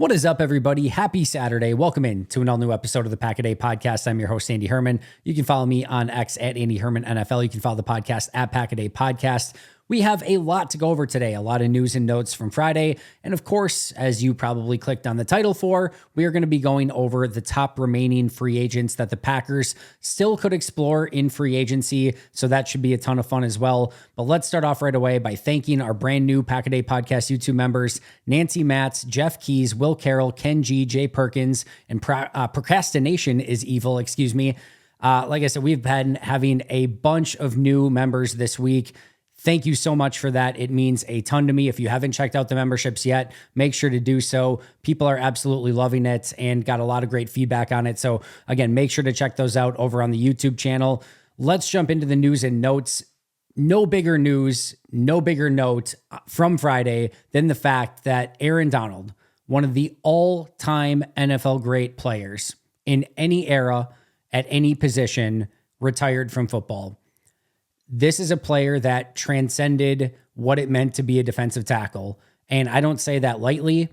What is up, everybody? Happy Saturday. Welcome in to an all-new episode of the Pack a Day Podcast. I'm your host, Andy Herman. You can follow me on X at Andy Herman NFL. You can follow the podcast at Pack a Day Podcast. We have a lot to go over today, a lot of news and notes from Friday. And of course, as you probably clicked on the title for, we are going to be going over the top remaining free agents that the Packers still could explore in free agency. So that should be a ton of fun as well. But let's start off right away by thanking our brand new Pack a Day Podcast YouTube members, Nancy Matz, Jeff Keys, Will Carroll, Ken G, Jay Perkins, and Procrastination is Evil, excuse me. Like I said, we've been having a bunch of new members this week. Thank you so much for that. It means a ton to me. If you haven't checked out the memberships yet, make sure to do so. People are absolutely loving it and got a lot of great feedback on it. So again, make sure to check those out over on the YouTube channel. Let's jump into the news and notes. No bigger news, no bigger note from Friday than the fact that Aaron Donald, one of the all-time NFL great players in any era, at any position, retired from football. This is a player that transcended what it meant to be a defensive tackle. And I don't say that lightly.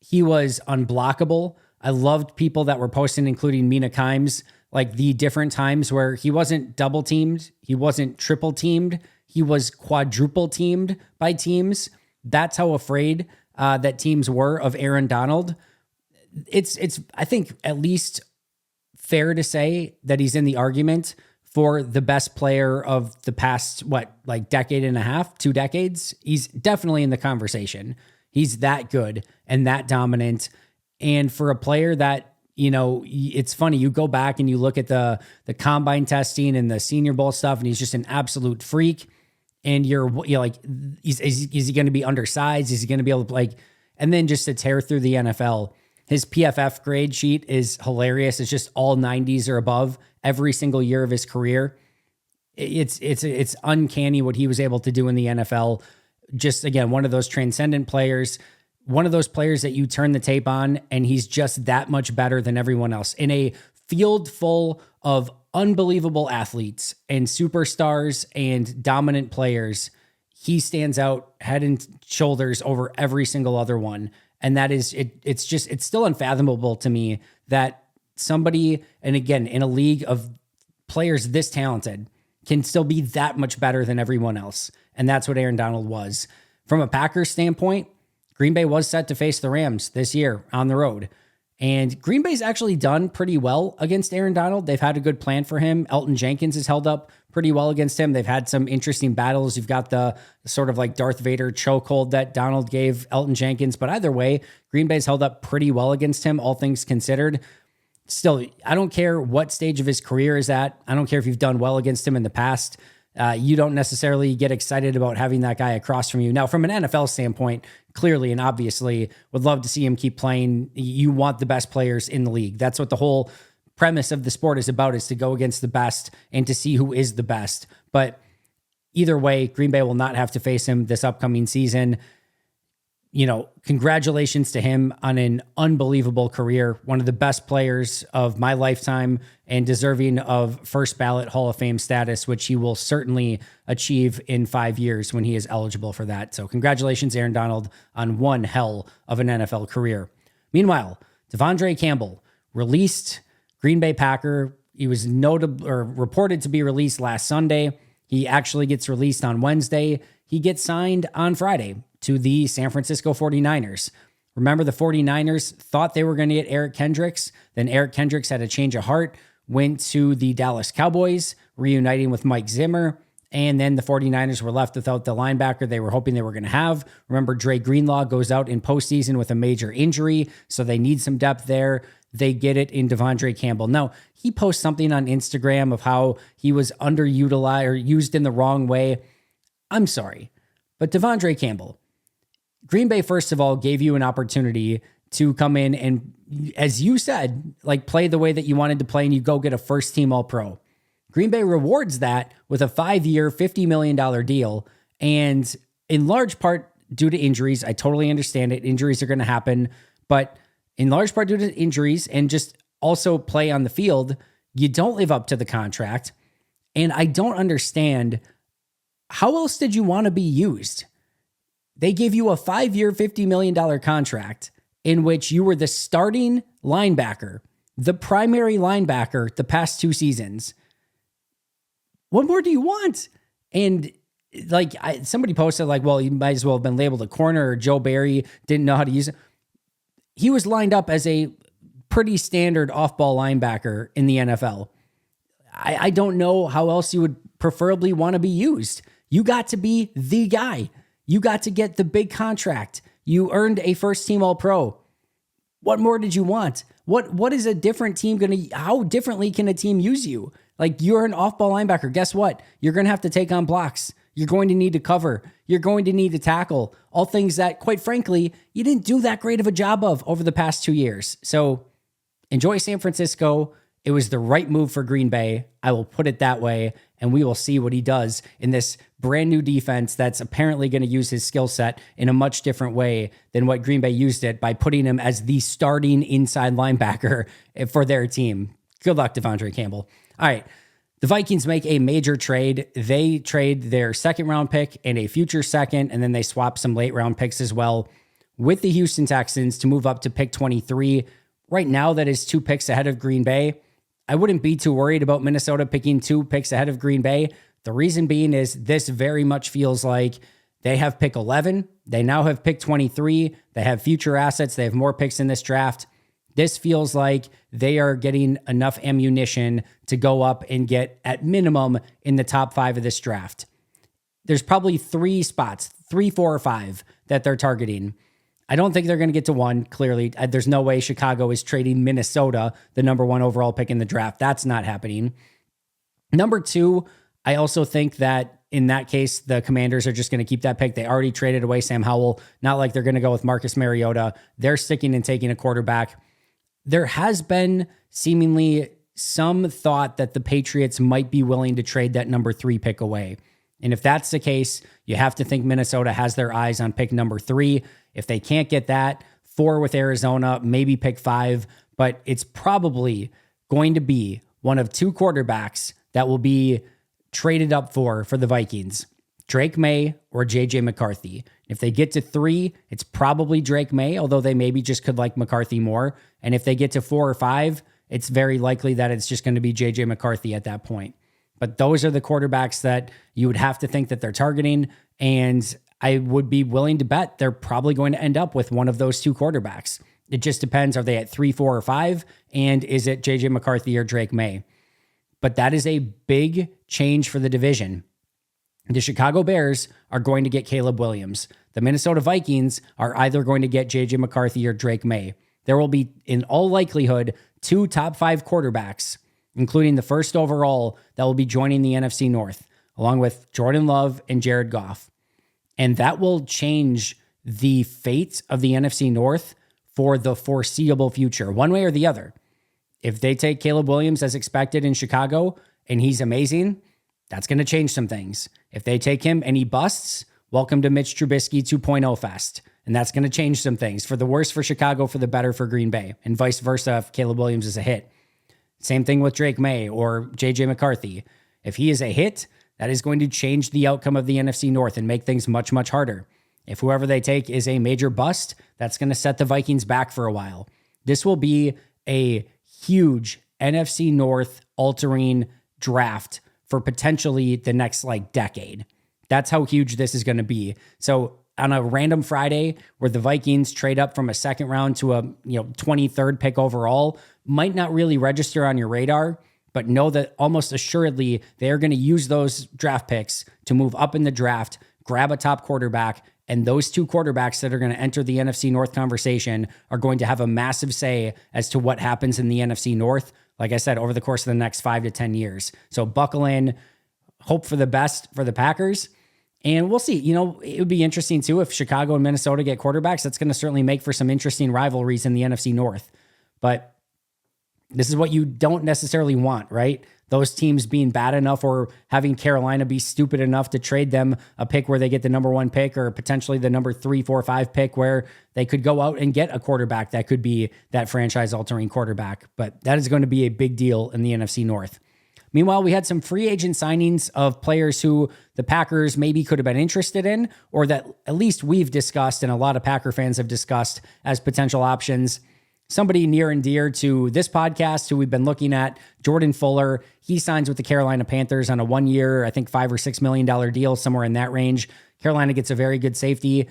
He was unblockable. I loved people that were posting, including Mina Kimes, like the different times where he wasn't double teamed. He wasn't triple teamed. He was quadruple teamed by teams. That's how afraid that teams were of Aaron Donald. It's I think, at least fair to say that he's in the argument for the best player of the past, decade and a half, 2 decades. He's definitely in the conversation. He's that good and that dominant. And for a player that, it's funny, you go back and you look at the combine testing and the Senior Bowl stuff, and he's just an absolute freak. And you're like, is he going to be undersized? Is he going to be able to and then just to tear through the NFL. His PFF grade sheet is hilarious. It's just all 90s or above every single year of his career. It's uncanny what he was able to do in the NFL. Just, again, one of those transcendent players, one of those players that you turn the tape on and he's just that much better than everyone else. In a field full of unbelievable athletes and superstars and dominant players, he stands out head and shoulders over every single other one. And that is, it's still unfathomable to me that somebody, and again, in a league of players this talented, can still be that much better than everyone else. And that's what Aaron Donald was. From a Packers standpoint, Green Bay was set to face the Rams this year on the road. And Green Bay's actually done pretty well against Aaron Donald. They've had a good plan for him. Elton Jenkins has held up pretty well against him. They've had some interesting battles. You've got the sort of like Darth Vader chokehold that Donald gave Elton Jenkins. But either way, Green Bay's held up pretty well against him, all things considered. Still, I don't care what stage of his career is at. I don't care if you've done well against him in the past. You don't necessarily get excited about having that guy across from you. Now, from an NFL standpoint, clearly and obviously would love to see him keep playing. You want the best players in the league. That's what the whole premise of the sport is about, is to go against the best and to see who is the best. But either way, Green Bay will not have to face him this upcoming season. Congratulations to him on an unbelievable career. One of the best players of my lifetime and deserving of first ballot Hall of Fame status, which he will certainly achieve in 5 years when he is eligible for that. So congratulations, Aaron Donald, on one hell of an NFL career. Meanwhile, DAndre Campbell, released Green Bay Packer. He was reported to be released last Sunday. He actually gets released on Wednesday. He gets signed on Friday to the San Francisco 49ers. Remember, the 49ers thought they were going to get Eric Kendricks. Then Eric Kendricks had a change of heart, went to the Dallas Cowboys, reuniting with Mike Zimmer. And then the 49ers were left without the linebacker they were hoping they were going to have. Remember, Dre Greenlaw goes out in postseason with a major injury, so they need some depth there. They get it in DAndre Campbell. Now, he posts something on Instagram of how he was underutilized or used in the wrong way. I'm sorry, but DAndre Campbell, Green Bay, first of all, gave you an opportunity to come in and, as you said, play the way that you wanted to play, and you go get a first-team All-Pro. Green Bay rewards that with a 5-year, $50 million deal, and in large part due to injuries. I totally understand it. Injuries are going to happen, but in large part due to injuries and just also play on the field, you don't live up to the contract, and I don't understand, how else did you want to be used? They gave you a 5-year, $50 million contract, in which you were the starting linebacker, the primary linebacker the past 2 seasons. What more do you want? And like somebody posted like, well, you might as well have been labeled a corner, or Joe Barry didn't know how to use it. He was lined up as a pretty standard off-ball linebacker in the NFL. I don't know how else you would preferably want to be used. You got to be the guy. You got to get the big contract. You earned a first-team All-Pro. What more did you want? What is a different team going to, how differently can a team use you? Like, you're an off-ball linebacker. Guess what? You're going to have to take on blocks. You're going to need to cover. You're going to need to tackle. All things that, quite frankly, you didn't do that great of a job of over the past 2 years. So enjoy San Francisco. It was the right move for Green Bay. I will put it that way, and we will see what he does in this brand new defense that's apparently going to use his skill set in a much different way than what Green Bay used it by putting him as the starting inside linebacker for their team. Good luck, DeAndre Campbell. All right. The Vikings make a major trade. They trade their second round pick and a future second, and then they swap some late round picks as well with the Houston Texans to move up to pick 23. Right now, that is 2 picks ahead of Green Bay. I wouldn't be too worried about Minnesota picking 2 picks ahead of Green Bay. The reason being is this very much feels like they have pick 11. They now have pick 23. They have future assets. They have more picks in this draft. This feels like they are getting enough ammunition to go up and get at minimum in the top 5 of this draft. There's probably 3 spots, 3, 4, or 5 that they're targeting. I don't think they're going to get to 1. Clearly, there's no way Chicago is trading Minnesota, the number 1 overall pick in the draft. That's not happening. Number 2, I also think that in that case, the Commanders are just going to keep that pick. They already traded away Sam Howell. Not like they're going to go with Marcus Mariota. They're sticking and taking a quarterback. There has been seemingly some thought that the Patriots might be willing to trade that number 3 pick away. And if that's the case, you have to think Minnesota has their eyes on pick number 3. If they can't get that, 4 with Arizona, maybe pick 5, but it's probably going to be one of 2 quarterbacks that will be traded up for the Vikings, Drake May or JJ McCarthy. If they get to 3, it's probably Drake May, although they maybe just could like McCarthy more. And if they get to 4 or 5, it's very likely that it's just going to be JJ McCarthy at that point. But those are the quarterbacks that you would have to think that they're targeting. And I would be willing to bet they're probably going to end up with one of those 2 quarterbacks. It just depends. Are they at 3, 4, or 5? And is it JJ McCarthy or Drake May? But that is a big change for the division. The Chicago Bears are going to get Caleb Williams. The Minnesota Vikings are either going to get JJ McCarthy or Drake May. There will be, in all likelihood, 2 top 5 quarterbacks, including the first overall, that will be joining the NFC North, along with Jordan Love and Jared Goff. And that will change the fate of the NFC North for the foreseeable future, one way or the other. If they take Caleb Williams as expected in Chicago and he's amazing, that's going to change some things. If they take him and he busts, welcome to Mitch Trubisky 2.0 fest. And that's going to change some things. For the worse for Chicago, for the better for Green Bay, and vice versa if Caleb Williams is a hit. Same thing with Drake May or JJ McCarthy. If he is a hit, that is going to change the outcome of the NFC North and make things much, much harder. If whoever they take is a major bust, that's going to set the Vikings back for a while. This will be a huge NFC North altering draft for potentially the next decade. That's how huge this is going to be. So on a random Friday where the Vikings trade up from a second round to a 23rd pick overall, might not really register on your radar, but know that almost assuredly they're going to use those draft picks to move up in the draft, grab a top quarterback, and those 2 quarterbacks that are going to enter the NFC North conversation are going to have a massive say as to what happens in the NFC North, like I said, over the course of the next 5 to 10 years. So buckle in, hope for the best for the Packers, and we'll see. It would be interesting too if Chicago and Minnesota get quarterbacks. That's going to certainly make for some interesting rivalries in the NFC North. But this is what you don't necessarily want, right? Those teams being bad enough or having Carolina be stupid enough to trade them a pick where they get the number 1 pick or potentially the number 3, 4, 5 pick where they could go out and get a quarterback that could be that franchise altering quarterback. But that is going to be a big deal in the NFC North. Meanwhile, we had some free agent signings of players who the Packers maybe could have been interested in, or that at least we've discussed and a lot of Packer fans have discussed as potential options. Somebody near and dear to this podcast who we've been looking at, Jordan Fuller, he signs with the Carolina Panthers on a 1 year, I think $5 or $6 million deal, somewhere in that range. Carolina gets a very good safety,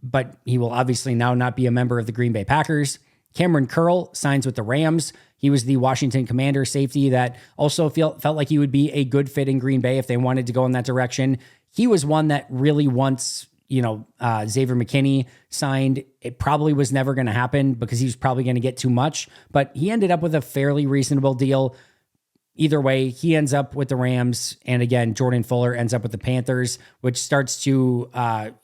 but he will obviously now not be a member of the Green Bay Packers. Cameron Curl signs with the Rams. He was the Washington Commander safety that also felt like he would be a good fit in Green Bay if they wanted to go in that direction. He was one that really once, Xavier McKinney signed, it probably was never going to happen because he was probably going to get too much, but he ended up with a fairly reasonable deal. Either way, he ends up with the Rams. And again, Jordan Fuller ends up with the Panthers, which starts to,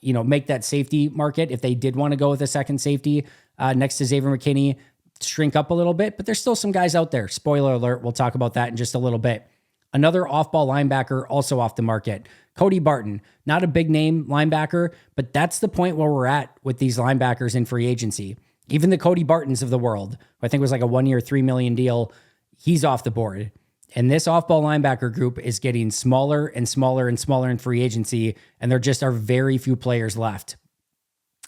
make that safety market, if they did want to go with a second safety next to Xavier McKinney, shrink up a little bit, but there's still some guys out there. Spoiler alert. We'll talk about that in just a little bit. Another off-ball linebacker also off the market. Cody Barton, not a big name linebacker, but that's the point where we're at with these linebackers in free agency. Even the Cody Bartons of the world, who I think was like a 1 year, $3 million deal, he's off the board. And this off-ball linebacker group is getting smaller and smaller and smaller in free agency, and there just are very few players left.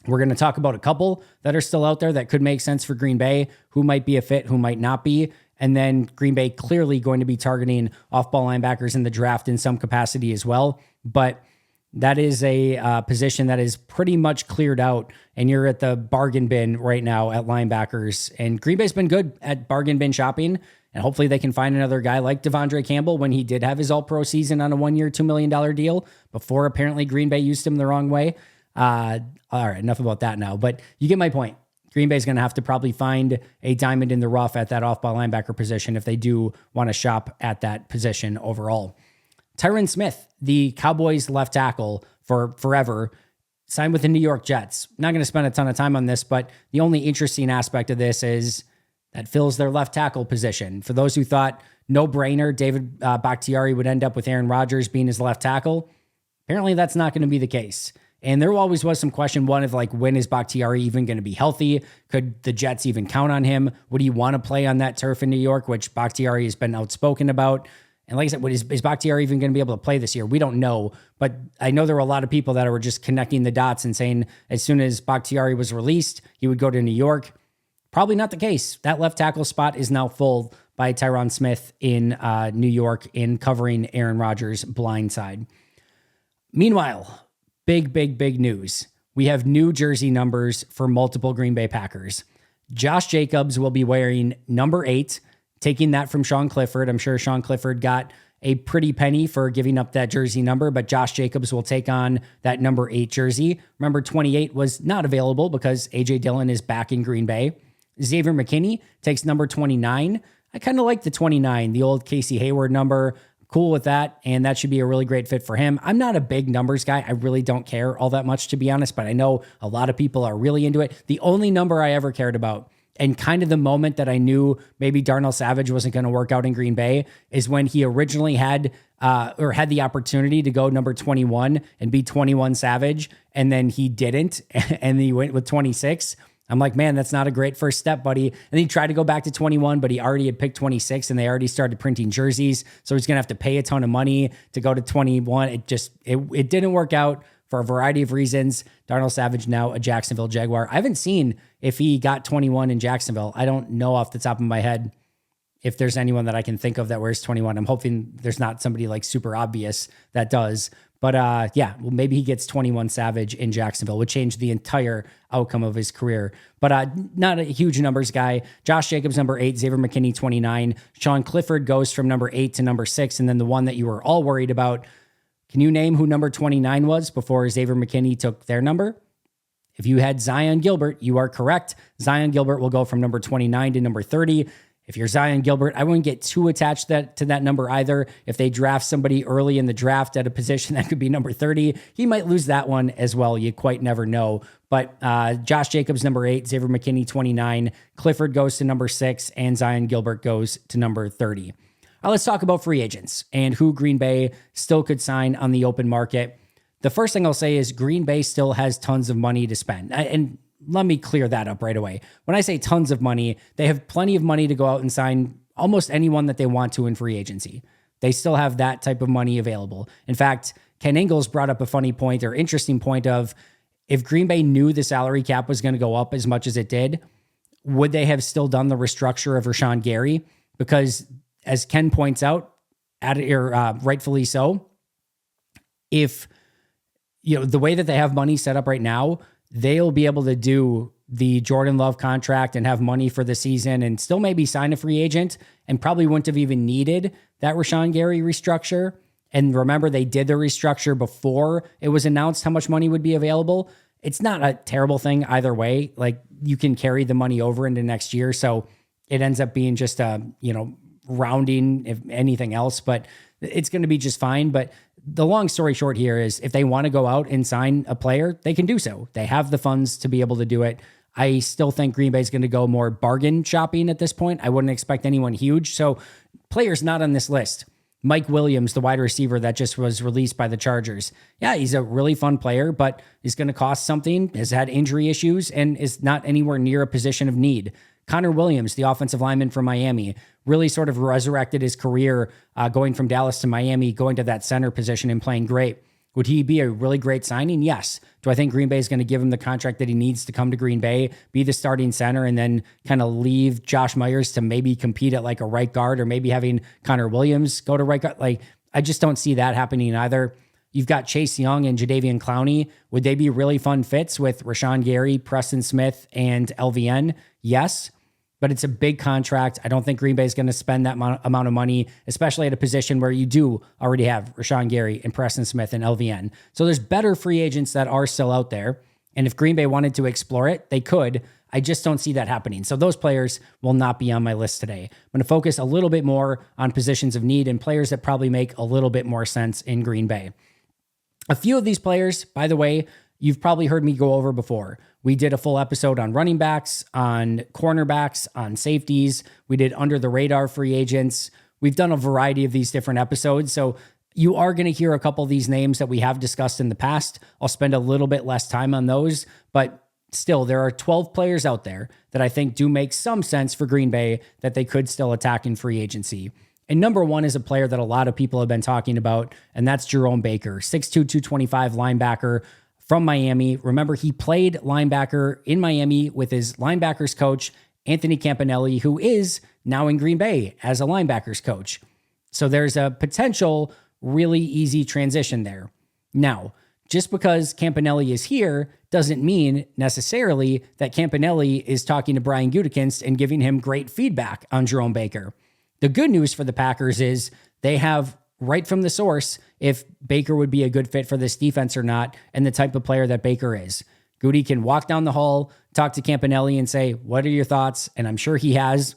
We're going to talk about a couple that are still out there that could make sense for Green Bay, who might be a fit, who might not be. And then Green Bay clearly going to be targeting off-ball linebackers in the draft in some capacity as well. But that is a position that is pretty much cleared out, and you're at the bargain bin right now at linebackers. And Green Bay's been good at bargain bin shopping, and hopefully they can find another guy like DeAndre Campbell when he did have his all-pro season on a 1 year, $2 million deal before apparently Green Bay used him the wrong way. All right, enough about that now, but you get my point. Green Bay's going to have to probably find a diamond in the rough at that off-ball linebacker position if they do want to shop at that position overall. Tyron Smith, the Cowboys left tackle for forever, signed with the New York Jets. Not going to spend a ton of time on this, but the only interesting aspect of this is that fills their left tackle position. For those who thought no-brainer, David Bakhtiari would end up with Aaron Rodgers being his left tackle, apparently that's not going to be the case. And there always was some question, one of like, when is Bakhtiari even going to be healthy? Could the Jets even count on him? Would he want to play on that turf in New York, which Bakhtiari has been outspoken about? And like I said, is Bakhtiari even going to be able to play this year? We don't know. But I know there were a lot of people that were just connecting the dots and saying as soon as Bakhtiari was released, he would go to New York. Probably not the case. That left tackle spot is now full by Tyron Smith in New York in covering Aaron Rodgers' blind side. Meanwhile, big news. We have new jersey numbers for multiple Green Bay Packers. Josh Jacobs will be wearing number 8, taking that from Sean Clifford. I'm sure Sean Clifford got a pretty penny for giving up that jersey number, but Josh Jacobs will take on that number 8 jersey. Remember, 28 was not available because A.J. Dillon is back in Green Bay. Xavier McKinney takes number 29. I kind of like the 29, the old Casey Hayward number. Cool with that, and that should be a really great fit for him. I'm not a big numbers guy. I really don't care all that much, to be honest, but I know a lot of people are really into it. The only number I ever cared about, and kind of the moment that I knew maybe Darnell Savage wasn't going to work out in Green Bay, is when he originally had the opportunity to go number 21 and be 21 Savage, and then he didn't, and he went with 26. I'm like, man, that's not a great first step, buddy. And he tried to go back to 21, but he already had picked 26 and they already started printing jerseys. So he's going to have to pay a ton of money to go to 21. It didn't work out for a variety of reasons. Darnell Savage now a Jacksonville Jaguar. I haven't seen if he got 21 in Jacksonville. I don't know off the top of my head if there's anyone that I can think of that wears 21. I'm hoping there's not somebody like super obvious that does. But maybe he gets 21 Savage in Jacksonville, would change the entire outcome of his career. But not a huge numbers guy. Josh Jacobs, number 8, Xavier McKinney, 29. Sean Clifford goes from number 8 to number 6. And then the one that you were all worried about, can you name who number 29 was before Xavier McKinney took their number? If you had Zion Gilbert, you are correct. Zion Gilbert will go from number 29 to number 30. If you're Zion Gilbert, I wouldn't get too attached to that number either. If they draft somebody early in the draft at a position that could be number 30, he might lose that one as well. You quite never know. But Josh Jacobs, number 8, Xavier McKinney, 29. Clifford goes to number 6, and Zion Gilbert goes to number 30. Now let's talk about free agents and who Green Bay still could sign on the open market. The first thing I'll say is Green Bay still has tons of money to spend. And let me clear that up right away. When I say tons of money, they have plenty of money to go out and sign almost anyone that they want to in free agency. they still have that type of money available. In fact, Ken Ingalls brought up a funny point or interesting point of if Green Bay knew the salary cap was going to go up as much as it did, would they have still done the restructure of Rashawn Gary? Because as Ken points out, rightfully so, if the way that they have money set up right now, they'll be able to do the Jordan Love contract and have money for the season and still maybe sign a free agent and probably wouldn't have even needed that Rashawn Gary restructure. And remember, they did the restructure before it was announced how much money would be available. It's not a terrible thing either way. Like, you can carry the money over into next year. So it ends up being just rounding, if anything else, but it's going to be just fine. But the long story short here is if they want to go out and sign a player, they can do so. They have the funds to be able to do it. I still think Green Bay is going to go more bargain shopping at this point. I wouldn't expect anyone huge. So players not on this list. Mike Williams, the wide receiver that just was released by the Chargers. Yeah, he's a really fun player, but he's going to cost something, has had injury issues, and is not anywhere near a position of need. Connor Williams, the offensive lineman from Miami, really sort of resurrected his career going from Dallas to Miami, going to that center position and playing great. Would he be a really great signing? Yes. Do I think Green Bay is going to give him the contract that he needs to come to Green Bay, be the starting center, and then kind of leave Josh Myers to maybe compete at like a right guard, or maybe having Connor Williams go to right guard? Like, I just don't see that happening either. You've got Chase Young and Jadeveon Clowney. Would they be really fun fits with Rashawn Gary, Preston Smith, and LVN? Yes. But it's a big contract. I don't think Green Bay is going to spend that amount of money, especially at a position where you do already have Rashawn Gary and Preston Smith and LVN. So there's better free agents that are still out there. And if Green Bay wanted to explore it, they could. I just don't see that happening. So those players will not be on my list today. I'm going to focus a little bit more on positions of need and players that probably make a little bit more sense in Green Bay. A few of these players, by the way, you've probably heard me go over before. We did a full episode on running backs, on cornerbacks, on safeties. We did under the radar free agents. We've done a variety of these different episodes. So you are going to hear a couple of these names that we have discussed in the past. I'll spend a little bit less time on those, but still, there are 12 players out there that I think do make some sense for Green Bay that they could still attack in free agency. And number one is a player that a lot of people have been talking about, and that's Jerome Baker, 6'2", 225 linebacker from Miami. Remember, he played linebacker in Miami with his linebackers coach, Anthony Campanelli, who is now in Green Bay as a linebackers coach. So there's a potential really easy transition there. Now, just because Campanelli is here doesn't mean necessarily that Campanelli is talking to Brian Gutekunst and giving him great feedback on Jerome Baker. The good news for the Packers is they have right from the source if Baker would be a good fit for this defense or not, and the type of player that Baker is. Goody can walk down the hall, talk to Campanelli and say, what are your thoughts? And I'm sure he has.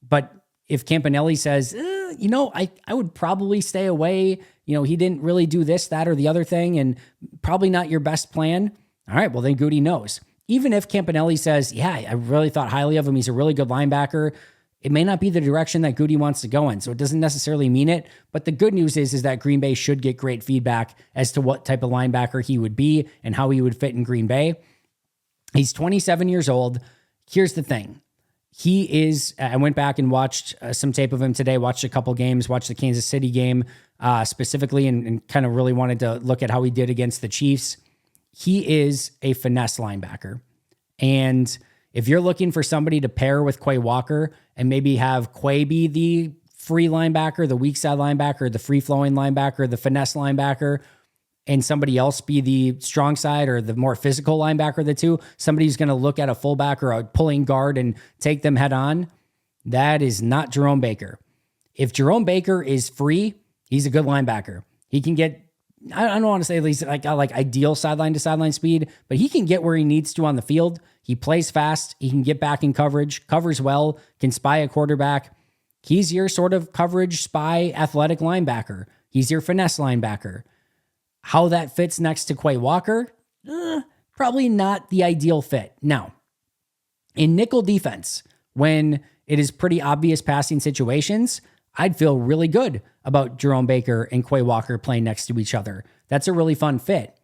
But if Campanelli says, I would probably stay away. He didn't really do this, that, or the other thing, and probably not your best plan. All right, well, then Goody knows. Even if Campanelli says, yeah, I really thought highly of him. He's a really good linebacker. It may not be the direction that Goody wants to go in, so it doesn't necessarily mean it. But the good news is that Green Bay should get great feedback as to what type of linebacker he would be and how he would fit in Green Bay. He's 27 years old. Here's the thing. I went back and watched some tape of him today, watched a couple games, watched the Kansas City game specifically, and kind of really wanted to look at how he did against the Chiefs. He is a finesse linebacker. And if you're looking for somebody to pair with Quay Walker and maybe have Quay be the free linebacker, the weak side linebacker, the free-flowing linebacker, the finesse linebacker, and somebody else be the strong side or the more physical linebacker of the two, somebody who's going to look at a fullback or a pulling guard and take them head on, that is not Jerome Baker. If Jerome Baker is free, he's a good linebacker. He can get, I don't want to say at least like ideal sideline to sideline speed, but he can get where he needs to on the field. He plays fast. He can get back in coverage, covers well, can spy a quarterback. He's your sort of coverage spy athletic linebacker. He's your finesse linebacker. How that fits next to Quay Walker? Probably not the ideal fit. Now, in nickel defense, when it is pretty obvious passing situations, I'd feel really good about Jerome Baker and Quay Walker playing next to each other. That's a really fun fit.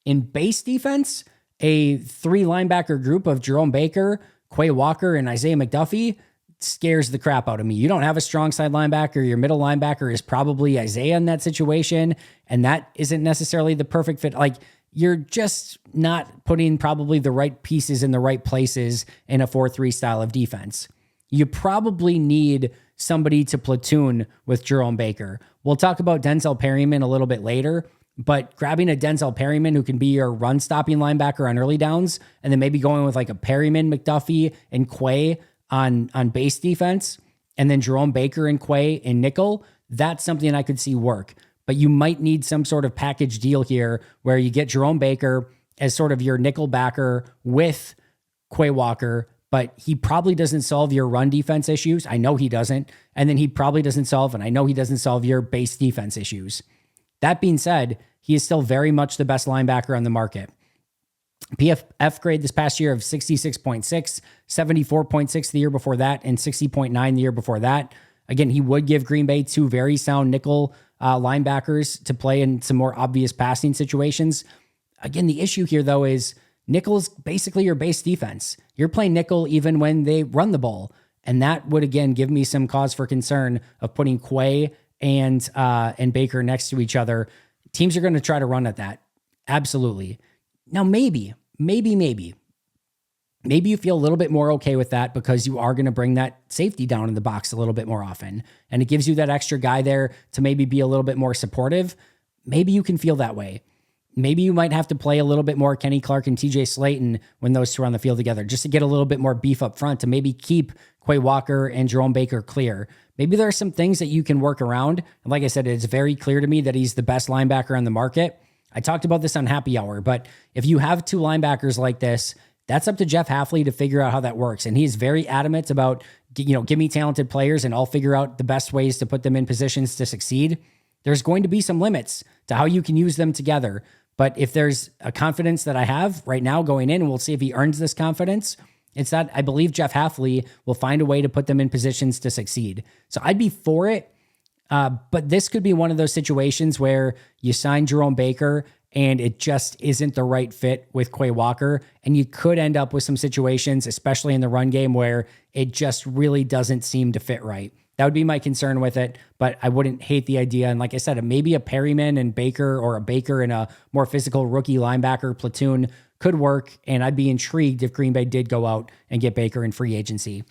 In base defense, a three linebacker group of Jerome Baker, Quay Walker, and Isaiah McDuffie, scares the crap out of me. You don't have a strong side linebacker. Your middle linebacker is probably Isaiah in that situation, and that isn't necessarily the perfect fit. Like, you're just not putting probably the right pieces in the right places in a 4-3 style of defense. You probably need somebody to platoon with Jerome Baker. We'll talk about Denzel Perryman a little bit later, but grabbing a Denzel Perryman who can be your run-stopping linebacker on early downs, and then maybe going with like a Perryman, McDuffie, and Quay on base defense, and then Jerome Baker and Quay in nickel, that's something I could see work. But you might need some sort of package deal here where you get Jerome Baker as sort of your nickel backer with Quay Walker, but he probably doesn't solve your run defense issues. I know he doesn't. And then he probably doesn't solve, and I know he doesn't solve your base defense issues. That being said, he is still very much the best linebacker on the market. PFF grade this past year of 66.6, 74.6 the year before that, and 60.9 the year before that. Again, he would give Green Bay two very sound nickel linebackers to play in some more obvious passing situations. Again, the issue here, though, is nickel's basically your base defense. You're playing nickel even when they run the ball. And that would, again, give me some cause for concern of putting Quay and Baker next to each other. Teams are going to try to run at that. Absolutely. Now, maybe you feel a little bit more okay with that because you are going to bring that safety down in the box a little bit more often. And it gives you that extra guy there to maybe be a little bit more supportive. Maybe you can feel that way. Maybe you might have to play a little bit more Kenny Clark and TJ Slayton when those two are on the field together, just to get a little bit more beef up front to maybe keep Quay Walker and Jerome Baker clear. Maybe there are some things that you can work around. And like I said, it's very clear to me that he's the best linebacker on the market. I talked about this on Happy Hour, but if you have two linebackers like this, that's up to Jeff Hafley to figure out how that works. And he's very adamant about, give me talented players and I'll figure out the best ways to put them in positions to succeed. There's going to be some limits to how you can use them together. But if there's a confidence that I have right now going in, and we'll see if he earns this confidence, it's that I believe Jeff Hafley will find a way to put them in positions to succeed. So I'd be for it. But this could be one of those situations where you sign Jerome Baker and it just isn't the right fit with Quay Walker. And you could end up with some situations, especially in the run game, where it just really doesn't seem to fit right. That would be my concern with it, but I wouldn't hate the idea. And like I said, maybe a Perryman and Baker, or a Baker and a more physical rookie linebacker platoon could work. And I'd be intrigued if Green Bay did go out and get Baker in free agency.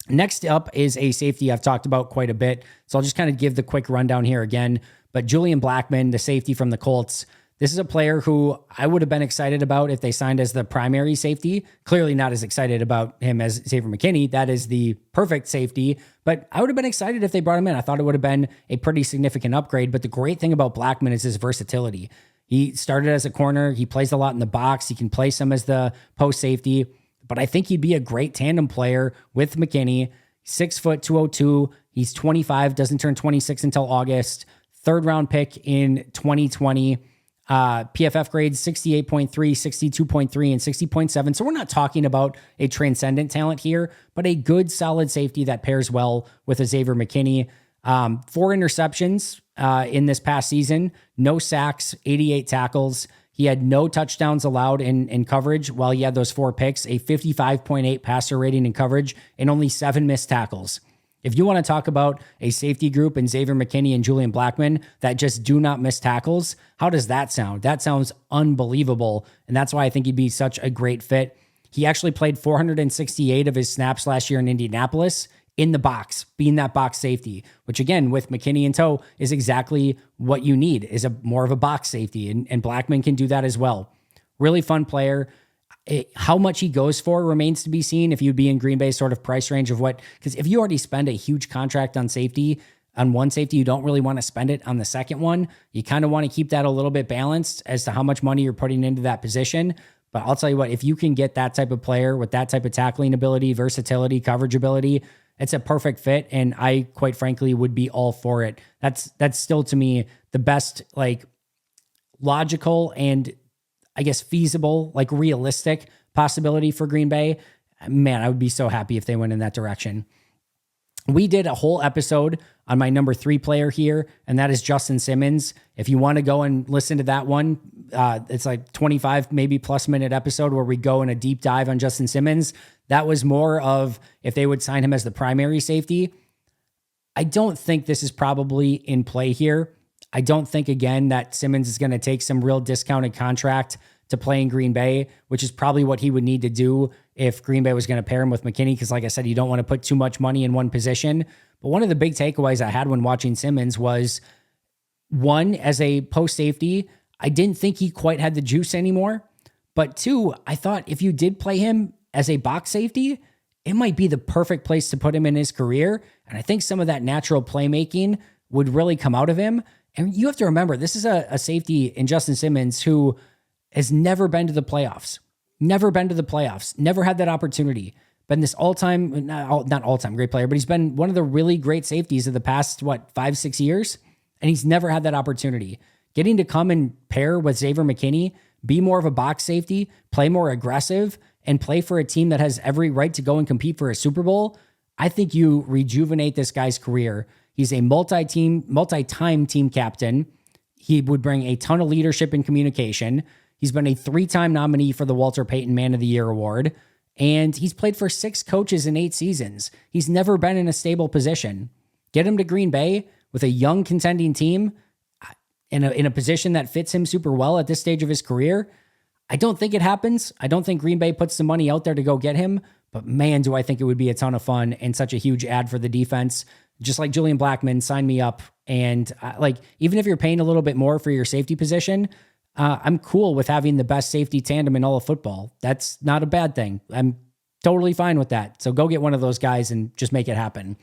Next up is a safety I've talked about quite a bit, so I'll just kind of give the quick rundown here again. But Julian Blackman, the safety from the Colts, this is a player who I would have been excited about if they signed as the primary safety. Clearly not as excited about him as Xavier McKinney. That is the perfect safety, but I would have been excited if they brought him in. I thought it would have been a pretty significant upgrade, but the great thing about Blackman is his versatility. He started as a corner. He plays a lot in the box. He can play some as the post safety, but I think he'd be a great tandem player with McKinney. 6 foot 202. He's 25, doesn't turn 26 until August. 3rd round pick in 2020. PFF grades 68.3, 62.3, and 60.7. So we're not talking about a transcendent talent here, but a good, solid safety that pairs well with a Xavier McKinney. 4 interceptions in this past season, no sacks, 88 tackles. He had no touchdowns allowed in coverage while he had those 4 picks, a 55.8 passer rating in coverage, and only 7 missed tackles. If you want to talk about a safety group in Xavier McKinney and Julian Blackman that just do not miss tackles, how does that sound? That sounds unbelievable, and that's why I think he'd be such a great fit. He actually played 468 of his snaps last year in Indianapolis in the box, being that box safety, which again, with McKinney in tow, is exactly what you need, is a more of a box safety, and Blackman can do that as well. Really fun player. How much he goes for remains to be seen if you'd be in Green Bay's sort of price range of what, because if you already spend a huge contract on one safety, you don't really want to spend it on the second one. You kind of want to keep that a little bit balanced as to how much money you're putting into that position. But I'll tell you what, if you can get that type of player with that type of tackling ability, versatility, coverage ability, it's a perfect fit. And I, quite frankly, would be all for it. That's still, to me, the best, like, logical and I guess feasible, like realistic possibility for Green Bay. Man, I would be so happy if they went in that direction. We did a whole episode on my number 3 player here, and that is Justin Simmons. If you want to go and listen to that one, it's like 25 maybe plus minute episode where we go in a deep dive on Justin Simmons. That was more of if they would sign him as the primary safety. I don't think this is probably in play here. I don't think, again, that Simmons is going to take some real discounted contract to play in Green Bay, which is probably what he would need to do if Green Bay was going to pair him with McKinney. Because like I said, you don't want to put too much money in one position. But one of the big takeaways I had when watching Simmons was, one, as a post safety, I didn't think he quite had the juice anymore. But two, I thought if you did play him as a box safety, it might be the perfect place to put him in his career. And I think some of that natural playmaking would really come out of him. And you have to remember, this is a safety in Justin Simmons who has never been to the playoffs, never had that opportunity. Been this all-time, not all-time great player, but he's been one of the really great safeties of the past, 5-6 years? And he's never had that opportunity. Getting to come and pair with Xavier McKinney, be more of a box safety, play more aggressive, and play for a team that has every right to go and compete for a Super Bowl, I think you rejuvenate this guy's career. He's a multi-time team captain. He would bring a ton of leadership and communication. He's been a 3-time nominee for the Walter Payton Man of the Year award, and he's played for 6 coaches in 8 seasons. He's never been in a stable position. Get him to Green Bay with a young contending team in a position that fits him super well at this stage of his career. I don't think it happens. I don't think Green Bay puts the money out there to go get him, but man, do I think it would be a ton of fun and such a huge ad for the defense. Just like Julian Blackman, sign me up. And even if you're paying a little bit more for your safety position, I'm cool with having the best safety tandem in all of football. That's not a bad thing. I'm totally fine with that. So go get one of those guys and just make it happen.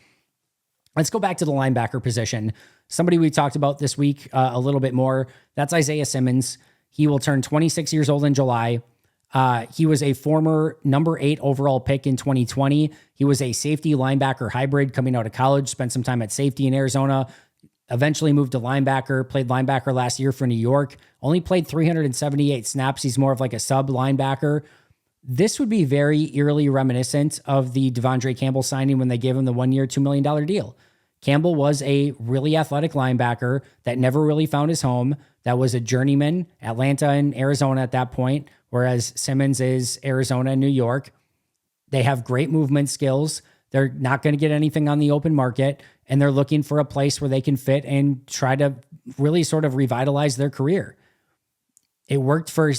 Let's go back to the linebacker position. Somebody we talked about this week a little bit more. That's Isaiah Simmons. He will turn 26 years old in July. He was a former number 8 overall pick in 2020. He was a safety linebacker hybrid coming out of college, spent some time at safety in Arizona, eventually moved to linebacker, played linebacker last year for New York, only played 378 snaps. He's more of like a sub linebacker. This would be very eerily reminiscent of the DAndre Campbell signing when they gave him the 1-year, $2 million deal. Campbell was a really athletic linebacker that never really found his home. That was a journeyman, Atlanta and Arizona at that point, whereas Simmons is Arizona and New York. They have great movement skills. They're not going to get anything on the open market, and they're looking for a place where they can fit and try to really sort of revitalize their career. It worked for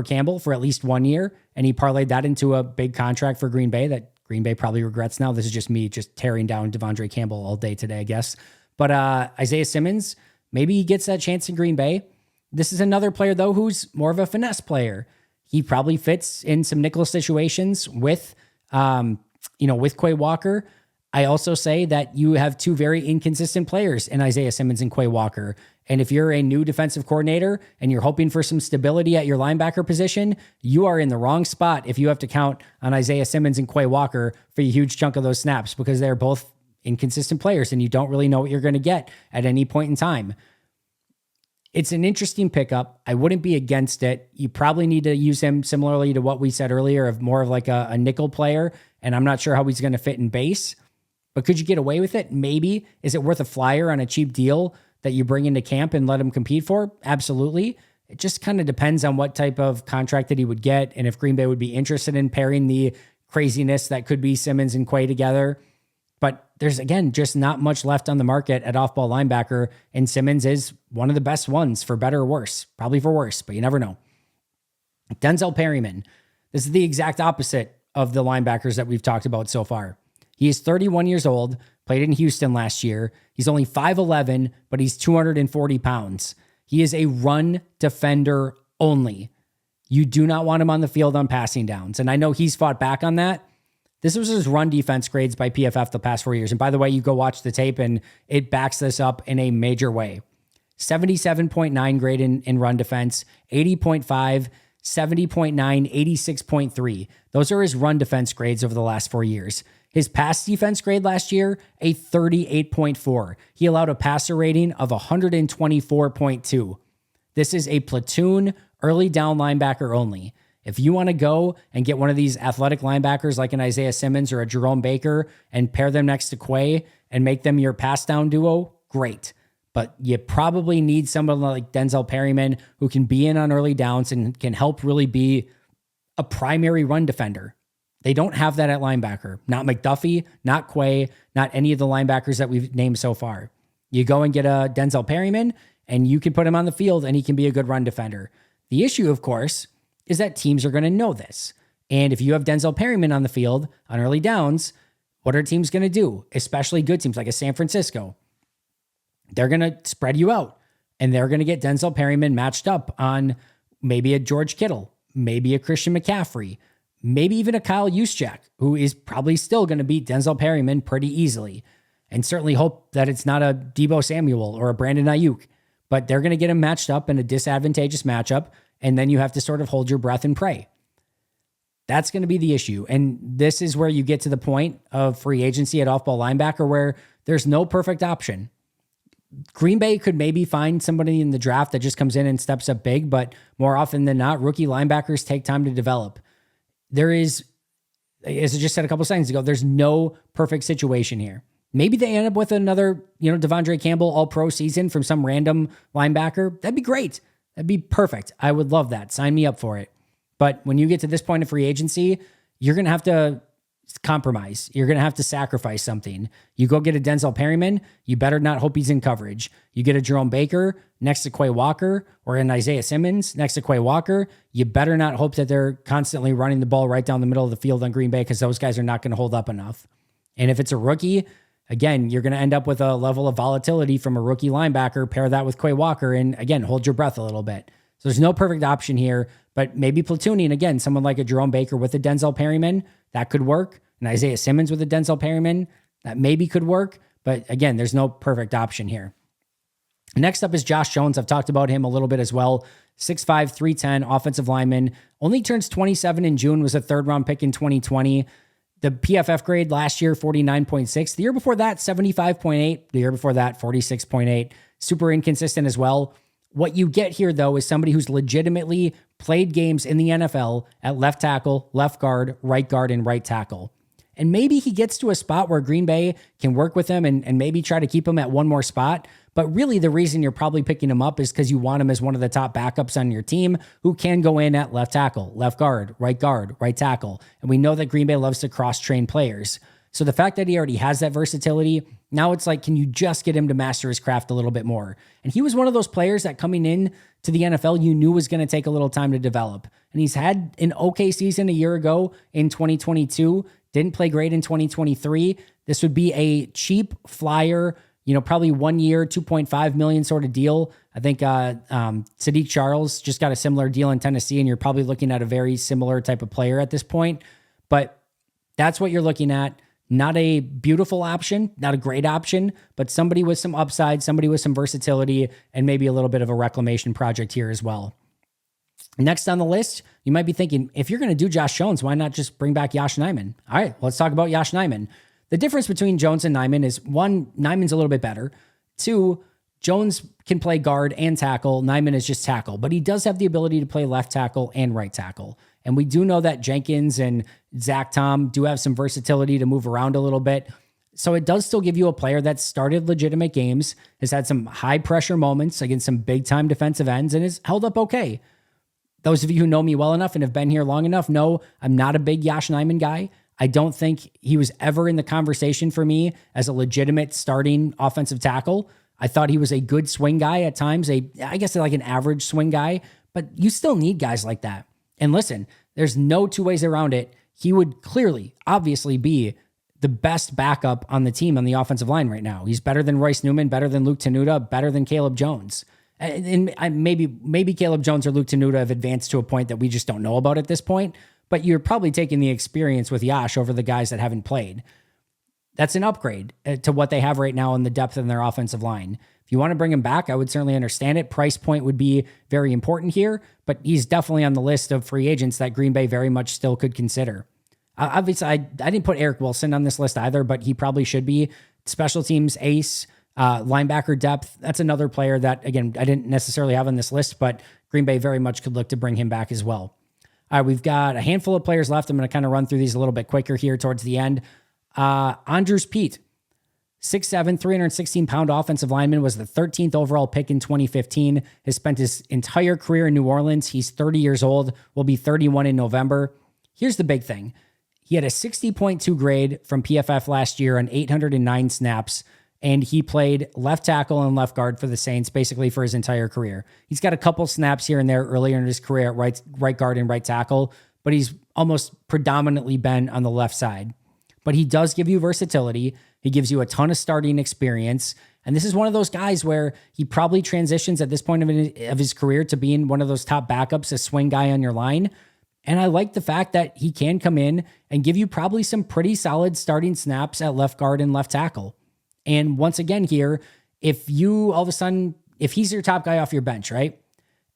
Campbell for at least 1 year, and he parlayed that into a big contract for Green Bay that Green Bay probably regrets now. This is just me just tearing down DAndre Campbell all day today, I guess. But Isaiah Simmons, maybe he gets that chance in Green Bay. This is another player, though, who's more of a finesse player. He probably fits in some nickel situations with Quay Walker. I also say that you have 2 very inconsistent players in Isaiah Simmons and Quay Walker. And if you're a new defensive coordinator and you're hoping for some stability at your linebacker position, you are in the wrong spot if you have to count on Isaiah Simmons and Quay Walker for a huge chunk of those snaps, because they're both inconsistent players and you don't really know what you're going to get at any point in time. It's an interesting pickup. I wouldn't be against it. You probably need to use him similarly to what we said earlier of more of like a nickel player, and I'm not sure how he's going to fit in base. But could you get away with it? Maybe. Is it worth a flyer on a cheap deal that you bring into camp and let him compete for? Absolutely. It just kind of depends on what type of contract that he would get and if Green Bay would be interested in pairing the craziness that could be Simmons and Quay together. But there's, again, just not much left on the market at off-ball linebacker, and Simmons is one of the best ones, for better or worse. Probably for worse, but you never know. Denzel Perryman. This is the exact opposite of the linebackers that we've talked about so far. He is 31 years old, played in Houston last year. He's only 5'11", but he's 240 pounds. He is a run defender only. You do not want him on the field on passing downs. And I know he's fought back on that. This was his run defense grades by PFF the past 4 years. And by the way, you go watch the tape and it backs this up in a major way. 77.9 grade in run defense, 80.5, 70.9, 86.3. Those are his run defense grades over the last 4 years. His pass defense grade last year, a 38.4. He allowed a passer rating of 124.2. This is a platoon early down linebacker only. If you want to go and get one of these athletic linebackers like an Isaiah Simmons or a Jerome Baker and pair them next to Quay and make them your pass down duo, great. But you probably need someone like Denzel Perryman who can be in on early downs and can help really be a primary run defender. They don't have that at linebacker. Not McDuffie, not Quay, not any of the linebackers that we've named so far. You go and get a Denzel Perryman, and you can put him on the field, and he can be a good run defender. The issue, of course, is that teams are going to know this. And if you have Denzel Perryman on the field on early downs, what are teams going to do? Especially good teams like a San Francisco. They're going to spread you out, and they're going to get Denzel Perryman matched up on maybe a George Kittle, maybe a Christian McCaffrey, maybe even a Kyle Juszczyk, who is probably still going to beat Denzel Perryman pretty easily. And certainly hope that it's not a Deebo Samuel or a Brandon Ayuk, but they're going to get him matched up in a disadvantageous matchup, and then you have to sort of hold your breath and pray. That's going to be the issue. And this is where you get to the point of free agency at off-ball linebacker where there's no perfect option. Green Bay could maybe find somebody in the draft that just comes in and steps up big, but more often than not, rookie linebackers take time to develop. There is, as I just said a couple seconds ago, there's no perfect situation here. Maybe they end up with another, DAndre Campbell all-pro season from some random linebacker. That'd be great. That'd be perfect. I would love that. Sign me up for it. But when you get to this point of free agency, you're going to have to compromise. You're going to have to sacrifice something. You go get a Denzel Perryman, you better not hope he's in coverage. You get a Jerome Baker next to Quay Walker or an Isaiah Simmons next to Quay Walker, you better not hope that they're constantly running the ball right down the middle of the field on Green Bay because those guys are not going to hold up enough. And if it's a rookie, again, you're going to end up with a level of volatility from a rookie linebacker, pair that with Quay Walker, and again, hold your breath a little bit. So there's no perfect option here, but maybe platooning, again, someone like a Jerome Baker with a Denzel Perryman, that could work. And Isaiah Simmons with a Denzel Perryman, that maybe could work. But again, there's no perfect option here. Next up is Josh Jones. I've talked about him a little bit as well. 6'5", 310, offensive lineman. Only turns 27 in June, was a third-round pick in 2020. The PFF grade last year, 49.6. The year before that, 75.8. The year before that, 46.8. Super inconsistent as well. What you get here, though, is somebody who's legitimately played games in the NFL at left tackle, left guard, and right tackle. And maybe he gets to a spot where Green Bay can work with him and maybe try to keep him at one more spot. But really, the reason you're probably picking him up is because you want him as one of the top backups on your team who can go in at left tackle, right tackle. And we know that Green Bay loves to cross-train players. So the fact that he already has that versatility, now it's like, can you just get him to master his craft a little bit more? And he was one of those players that coming in to the NFL, you knew was going to take a little time to develop. And he's had an okay season a year ago in 2022, didn't play great in 2023. This would be a cheap flyer, probably 1 year, $2.5 million sort of deal. I think Sadiq Charles just got a similar deal in Tennessee, and you're probably looking at a very similar type of player at this point. But that's what you're looking at. Not a beautiful option, not a great option, but somebody with some upside, somebody with some versatility, and maybe a little bit of a reclamation project here as well. Next on the list, you might be thinking, if you're going to do Josh Jones, why not just bring back Yosh Nijman? All right, let's talk about Yosh Nijman. The difference between Jones and Nijman is, one, Nijman's a little bit better. Two, Jones can play guard and tackle. Nijman is just tackle, but he does have the ability to play left tackle and right tackle. And we do know that Jenkins and Zach Tom do have some versatility to move around a little bit. So it does still give you a player that started legitimate games, has had some high pressure moments against some big time defensive ends, and has held up okay. Those of you who know me well enough and have been here long enough know I'm not a big Yosh Nijman guy. I don't think he was ever in the conversation for me as a legitimate starting offensive tackle. I thought he was a good swing guy at times, I guess like an average swing guy, but you still need guys like that. And listen, there's no two ways around it. He would clearly, obviously be the best backup on the team on the offensive line right now. He's better than Royce Newman, better than Luke Tenuta, better than Caleb Jones. And maybe Caleb Jones or Luke Tenuta have advanced to a point that we just don't know about at this point, but you're probably taking the experience with Yosh over the guys that haven't played. That's an upgrade to what they have right now in the depth in their offensive line. If you want to bring him back, I would certainly understand it. Price point would be very important here, but he's definitely on the list of free agents that Green Bay very much still could consider. Obviously, I didn't put Eric Wilson on this list either, but he probably should be. Special teams ace, linebacker depth. That's another player that, again, I didn't necessarily have on this list, but Green Bay very much could look to bring him back as well. All right, we've got a handful of players left. I'm going to kind of run through these a little bit quicker here towards the end. Andrews Pete, 6'7", 316-pound offensive lineman, was the 13th overall pick in 2015. Has spent his entire career in New Orleans. He's 30 years old, will be 31 in November. Here's the big thing. He had a 60.2 grade from PFF last year on 809 snaps, and he played left tackle and left guard for the Saints basically for his entire career. He's got a couple snaps here and there earlier in his career at right guard and right tackle, but he's almost predominantly been on the left side. But he does give you versatility. He gives you a ton of starting experience. And this is one of those guys where he probably transitions at this point of his career to being one of those top backups, a swing guy on your line. And I like the fact that he can come in and give you probably some pretty solid starting snaps at left guard and left tackle. And once again here, if you all of a sudden, if he's your top guy off your bench, right?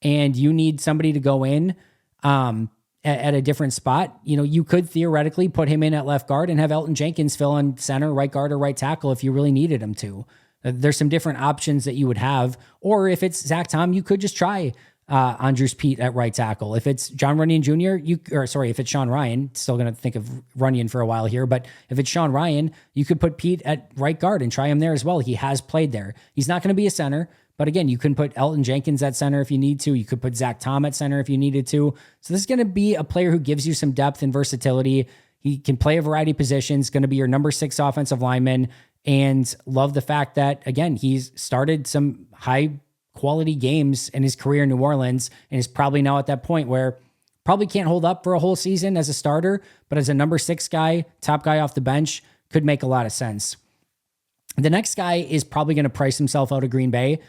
And you need somebody to go in at a different spot, you could theoretically put him in at left guard and have Elton Jenkins fill in center, right guard, or right tackle if you really needed him to. There's some different options that you would have. Or if it's Zach Tom, you could just try Andrews Pete at right tackle. If it's John Runyon Jr., if it's Sean Ryan, still going to think of Runyon for a while here, but if it's Sean Ryan, you could put Pete at right guard and try him there as well. He has played there. He's not going to be a center, but again, you can put Elton Jenkins at center if you need to. You could put Zach Tom at center if you needed to. So this is going to be a player who gives you some depth and versatility. He can play a variety of positions, going to be your number 6 offensive lineman, and love the fact that, again, he's started some high quality games in his career in New Orleans and is probably now at that point where probably can't hold up for a whole season as a starter, but as a number 6 guy, top guy off the bench, could make a lot of sense. The next guy is probably going to price himself out of Green Bay,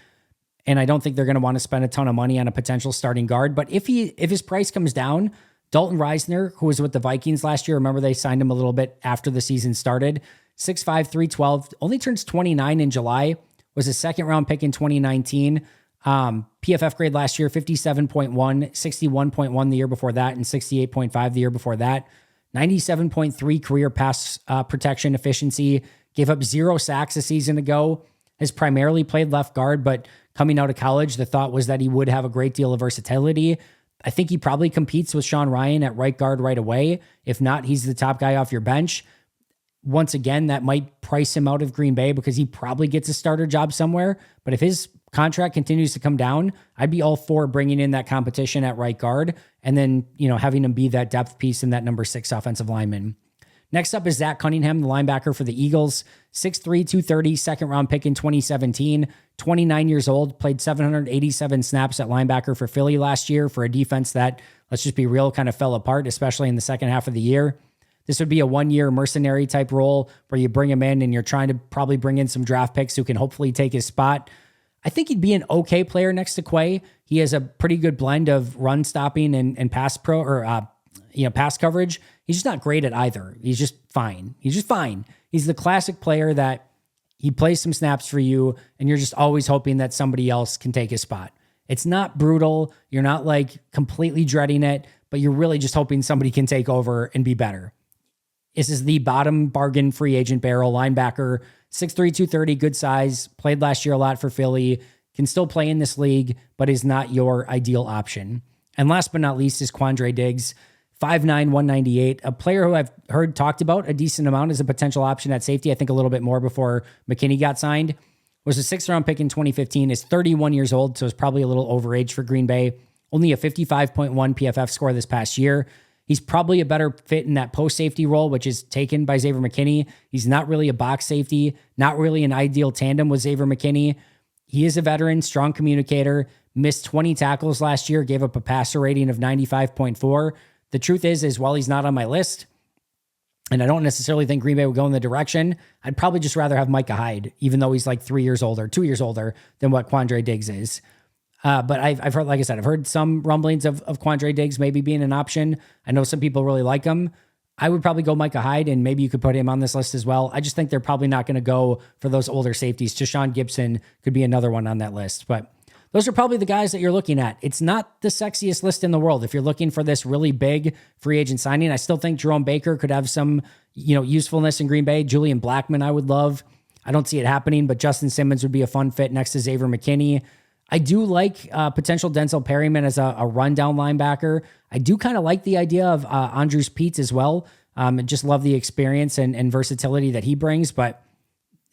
and I don't think they're going to want to spend a ton of money on a potential starting guard, but if his price comes down, Dalton Ryner, who was with the Vikings last year, remember they signed him a little bit after the season started, 6'5", 312, only turns 29 in July, was a second-round pick in 2019. PFF grade last year, 57.1, 61.1 the year before that, and 68.5 the year before that. 97.3 career pass protection efficiency, gave up 0 sacks a season ago, has primarily played left guard, but coming out of college, the thought was that he would have a great deal of versatility. I think he probably competes with Sean Ryan at right guard right away. If not, he's the top guy off your bench. Once again, that might price him out of Green Bay because he probably gets a starter job somewhere. But if his contract continues to come down, I'd be all for bringing in that competition at right guard and then, having him be that depth piece in that number 6 offensive lineman. Next up is Zach Cunningham, the linebacker for the Eagles, 6'3", 230, second-round pick in 2017, 29 years old, played 787 snaps at linebacker for Philly last year for a defense that, let's just be real, kind of fell apart, especially in the second half of the year. This would be a 1-year mercenary type role where you bring him in and you're trying to probably bring in some draft picks who can hopefully take his spot. I think he'd be an okay player next to Quay. He has a pretty good blend of run stopping and pass pass coverage. He's just not great at either. He's just fine. He's the classic player that he plays some snaps for you and you're just always hoping that somebody else can take his spot. It's not brutal. You're not like completely dreading it, but you're really just hoping somebody can take over and be better. This is the bottom bargain free agent barrel linebacker, 6'3", 230, good size, played last year a lot for Philly, can still play in this league, but is not your ideal option. And last but not least is Quandre Diggs, 5'9", 198, a player who I've heard talked about a decent amount as a potential option at safety. I think a little bit more before McKinney got signed. Was a 6th-round pick in 2015, is 31 years old, so is probably a little overage for Green Bay. Only a 55.1 PFF score this past year. He's probably a better fit in that post safety role, which is taken by Xavier McKinney. He's not really a box safety, not really an ideal tandem with Xavier McKinney. He is a veteran, strong communicator, missed 20 tackles last year, gave up a passer rating of 95.4. The truth is while he's not on my list, and I don't necessarily think Green Bay would go in the direction, I'd probably just rather have Micah Hyde, even though he's like 2 years older than what Quandre Diggs is. But I've heard, like I said, I've heard some rumblings of Quandre Diggs maybe being an option. I know some people really like him. I would probably go Micah Hyde, and maybe you could put him on this list as well. I just think they're probably not going to go for those older safeties. Tashawn Gibson could be another one on that list. But those are probably the guys that you're looking at. It's not the sexiest list in the world. If you're looking for this really big free agent signing, I still think Jerome Baker could have some, usefulness in Green Bay. Julian Blackman, I would love. I don't see it happening, but Justin Simmons would be a fun fit next to Xavier McKinney. I do like potential Denzel Perryman as a rundown linebacker. I do kind of like the idea of Andrews Pete as well. Just love the experience and versatility that he brings. But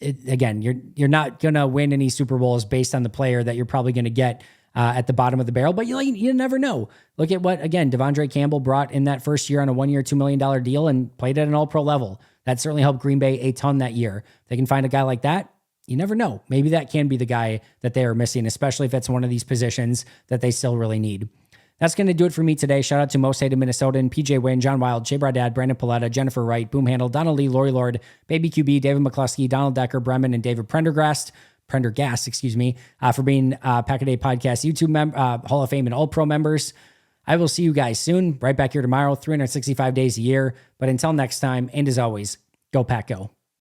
again, you're not going to win any Super Bowls based on the player that you're probably going to get at the bottom of the barrel, but you never know. Look at what, again, DAndre Campbell brought in that first year on a 1 year, $2 million deal and played at an all-pro level. That certainly helped Green Bay a ton that year. If they can find a guy like that, you never know. Maybe that can be the guy that they are missing, especially if it's one of these positions that they still really need. That's going to do it for me today. Shout out to Most Hated Minnesotan, PJ Wynn, John Wild, Jay Bradad, Brandon Paletta, Jennifer Wright, Boom Handle, Donald Lee, Lori Lord, Baby QB, David McCluskey, Donald Decker, Bremen, and David Prendergast, for being Pack-A-Day Podcast YouTube Hall of Fame and All-Pro members. I will see you guys soon, right back here tomorrow, 365 days a year. But until next time, and as always, go Pack Go.